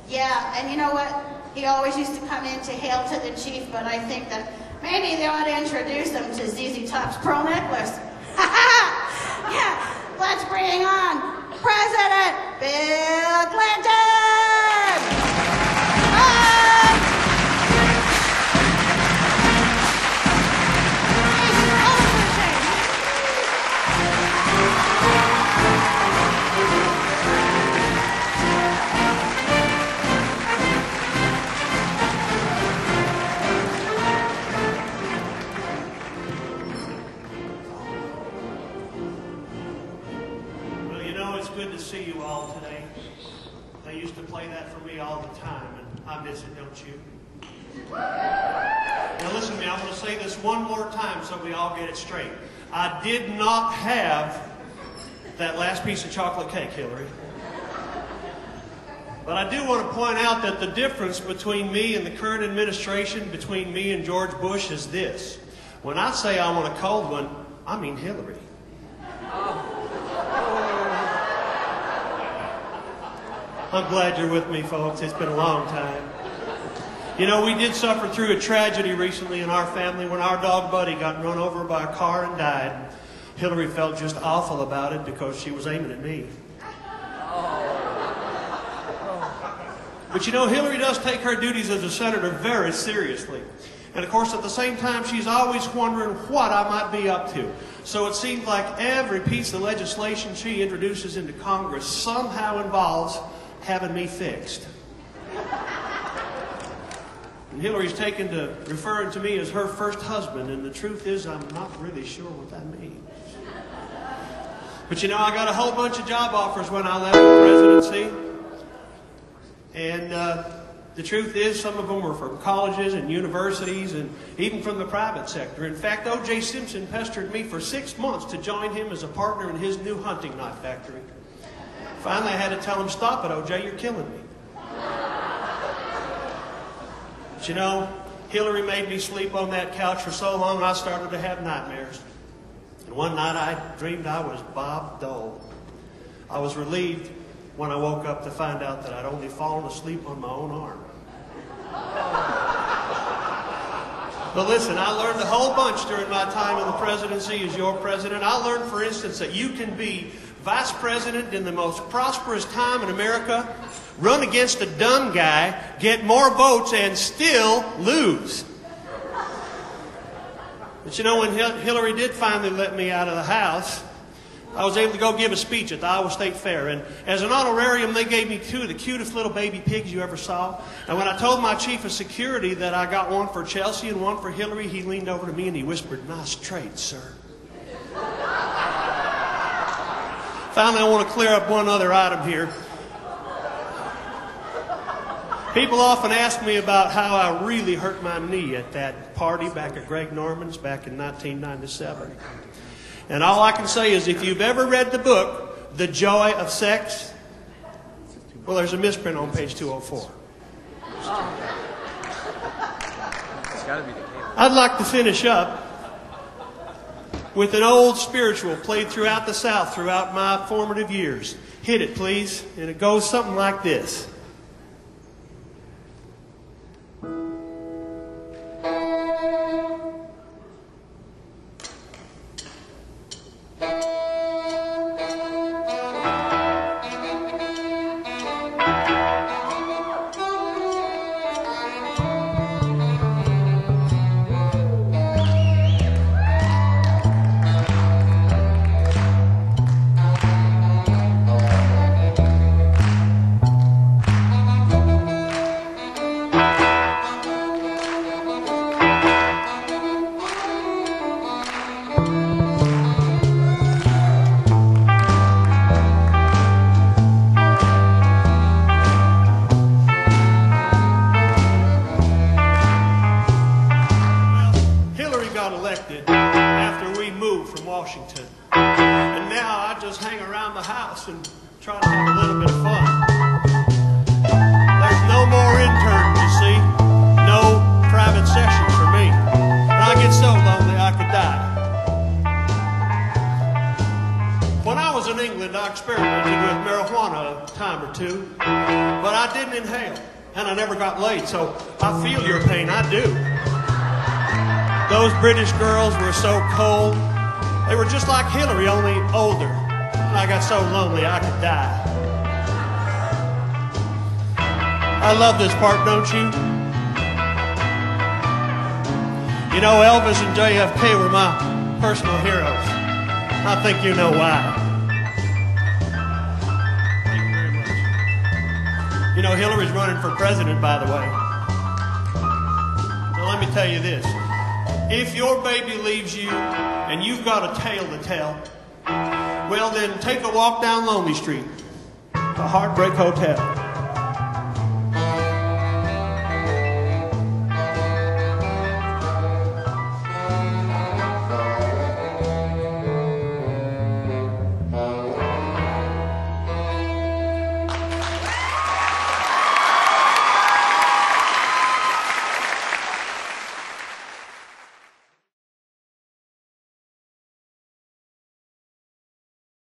Yeah, and you know what? He always used to come in to hail to the chief, but I think that maybe they ought to introduce him to ZZ Top's pearl necklace. Yeah, let's bring on President Bill Clinton! Good to see you all today. They used to play that for me all the time, and I miss it, don't you? Now listen to me, I'm going to say this one more time so we all get it straight. I did not have that last piece of chocolate cake, Hillary. But I do want to point out that the difference between me and the current administration, between me and George Bush, is this. When I say I want a cold one, I mean Hillary. I'm glad you're with me, folks. It's been a long time. You know, we did suffer through a tragedy recently in our family when our dog Buddy got run over by a car and died. Hillary felt just awful about it because she was aiming at me. But you know, Hillary does take her duties as a senator very seriously. And of course, at the same time, she's always wondering what I might be up to. So it seems like every piece of legislation she introduces into Congress somehow involves having me fixed. And Hillary's taken to referring to me as her first husband, and the truth is I'm not really sure what that means. But you know, I got a whole bunch of job offers when I left the presidency. And the truth is some of them were from colleges and universities and even from the private sector. In fact, O.J. Simpson pestered me for 6 months to join him as a partner in his new hunting knife factory. Finally, I had to tell him, stop it, O.J., you're killing me. But you know, Hillary made me sleep on that couch for so long I started to have nightmares. And one night I dreamed I was Bob Dole. I was relieved when I woke up to find out that I'd only fallen asleep on my own arm. But listen, I learned a whole bunch during my time in the presidency as your president. I learned, for instance, that you can be vice president in the most prosperous time in America, run against a dumb guy, get more votes, and still lose. But you know, when Hillary did finally let me out of the House, I was able to go give a speech at the Iowa State Fair. And as an honorarium, they gave me 2 of the cutest little baby pigs you ever saw. And when I told my chief of security that I got one for Chelsea and one for Hillary, he leaned over to me and he whispered, "Nice trade, sir." Finally, I want to clear up one other item here. People often ask me about how I really hurt my knee at that party back at Greg Norman's back in 1997. And all I can say is if you've ever read the book, The Joy of Sex, well, there's a misprint on page 204. I'd like to finish up with an old spiritual played throughout the South throughout my formative years. Hit it, please. And it goes something like this. I experimented with marijuana a time or two, but I I didn't inhale, and I never got laid, so I feel your pain, I do. Those British girls were so cold. They were just like Hillary, only older. And I got so lonely I could die. I love this part, don't you? You know, Elvis and JFK were my personal heroes. I think you know why. Thank you very much. You know, Hillary's running for president, by the way. So let me tell you this. If your baby leaves you and you've got a tale to tell, well then take a walk down Lonely Street, the Heartbreak Hotel.